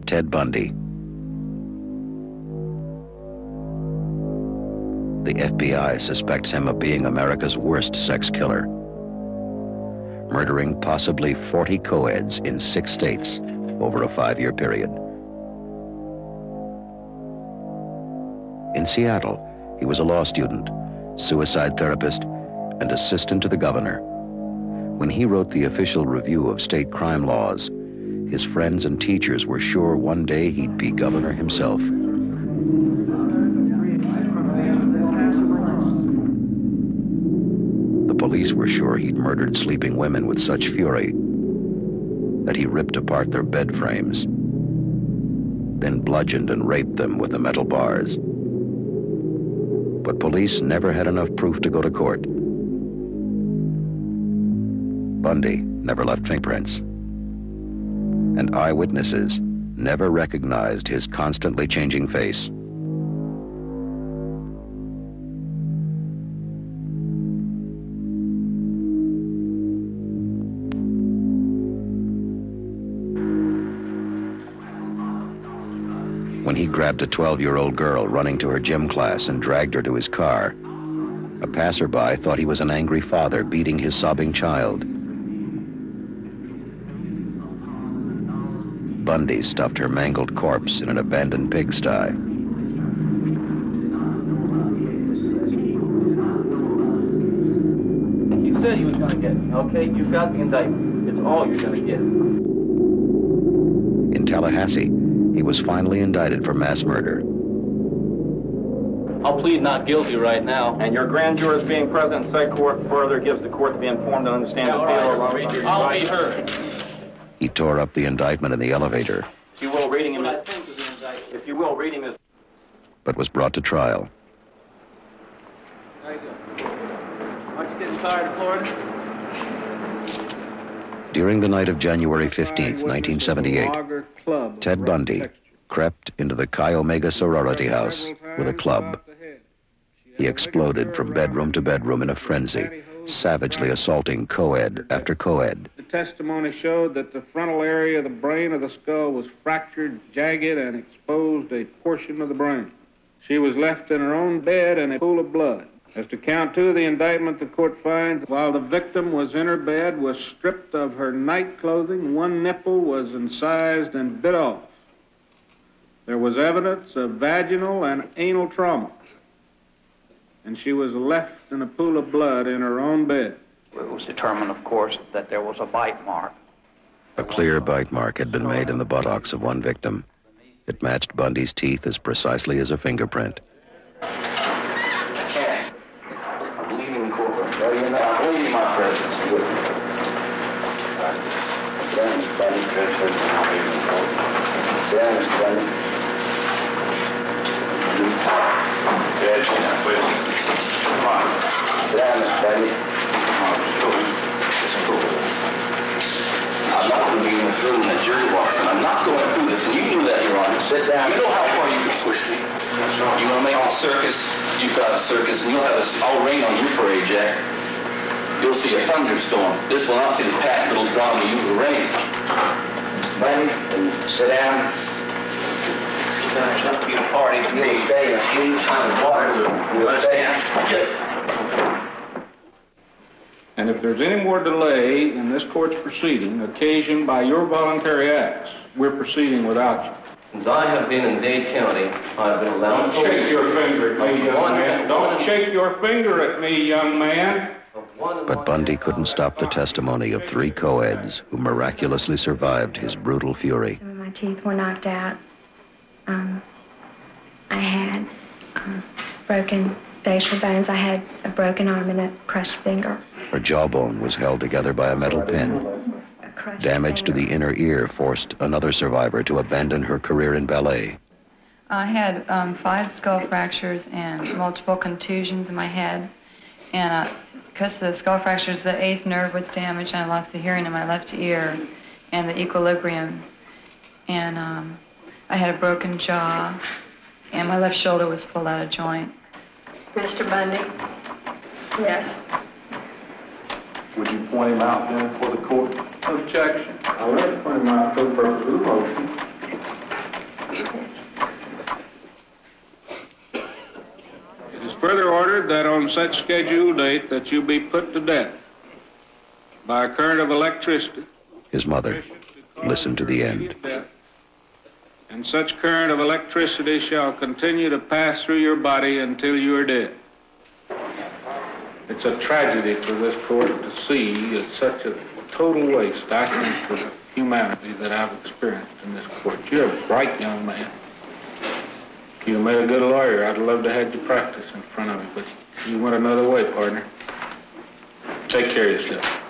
Ted Bundy. The FBI suspects him of being America's worst sex killer, murdering possibly 40 co-eds in 6 states over a 5-year period. In Seattle, he was a law student, suicide therapist, and assistant to the governor. When he wrote the official review of state crime laws, his friends and teachers were sure one day he'd be governor himself. The police were sure he'd murdered sleeping women with such fury that he ripped apart their bed frames, then bludgeoned and raped them with the metal bars. But police never had enough proof to go to court. Bundy never left fingerprints, and eyewitnesses never recognized his constantly changing face. When he grabbed a 12-year-old girl running to her gym class and dragged her to his car, a passerby thought he was an angry father beating his sobbing child. Bundy stuffed her mangled corpse in an abandoned pigsty. He said he was going to get me, okay? You've got the indictment. It's all you're going to get. In Tallahassee, he was finally indicted for mass murder. I'll plead not guilty right now. And your grand jurors being present in said court further gives the court to be informed and understand the appeal. I'll be heard. He tore up the indictment in the elevator. If you will, reading him is... If you will, reading is... But was brought to trial. How you doing? Aren't you getting tired of Florida? During the night of January 15th, 1978, Ted Bundy crept into the Chi Omega sorority house with a club. He exploded from bedroom to bedroom in a frenzy, savagely assaulting co-ed after co-ed. The testimony showed that the frontal area of the brain of the skull was fractured, jagged, and exposed a portion of the brain. She was left in her own bed in a pool of blood. As to count 2 of the indictment, the court finds while the victim was in her bed, was stripped of her night clothing, one nipple was incised and bit off. There was evidence of vaginal and anal trauma, and she was left in a pool of blood in her own bed. It was determined, of course, that there was a bite mark. A clear bite mark had been made in the buttocks of one victim. It matched Bundy's teeth as precisely as a fingerprint. Well, you know, I believe in my presence. Good. Then, Bundy, Bedford, and I'll be in the court. Sit down, Mr. Bundy. Yes, you know, wait. Come on. Sit down, Mr. Bundy. I'm not going to be in this room when the jury walks in. I'm not going through this, and you knew that, Your Honor. Sit down. You know how far you can push me. You want to make a circus? You've got a circus, and you'll have this. I'll rain on your parade, Jack. You'll see a thunderstorm. This will not be the path that'll draw me you to rain. Bundy, sit down. It's not to be a party to me. Okay, please, water. You understand? And if there's any more delay in this court's proceeding occasioned by your voluntary acts, we're proceeding without you. Since I have been in Dade County, I've been allowed to... Don't shake your finger at me, young man. Don't shake your finger at me, young man. But Bundy couldn't stop the testimony of 3 co-eds who miraculously survived his brutal fury. Some of my teeth were knocked out. I had broken facial bones. I had a broken arm and a crushed finger. Her jawbone was held together by a metal pin. Damage to the inner ear forced another survivor to abandon her career in ballet. I had 5 skull fractures and multiple contusions in my head. And because of the skull fractures, the 8th nerve was damaged, and I lost the hearing in my left ear and the equilibrium. And I had a broken jaw, and my left shoulder was pulled out of joint. Mr. Bundy? Yes? Would you point him out then for the court? Objection. I'll let point him out for the purpose of the motion. ordered that on such scheduled date that you be put to death by a current of electricity. His mother listened to the end. And such current of electricity shall continue to pass through your body until you are dead. It's a tragedy for this court to see. It's such a total waste, I think, of humanity that I've experienced in this court. You're a bright young man. If you made a good lawyer, I'd love to have you practice in front of me, but you went another way, partner. Take care of yourself.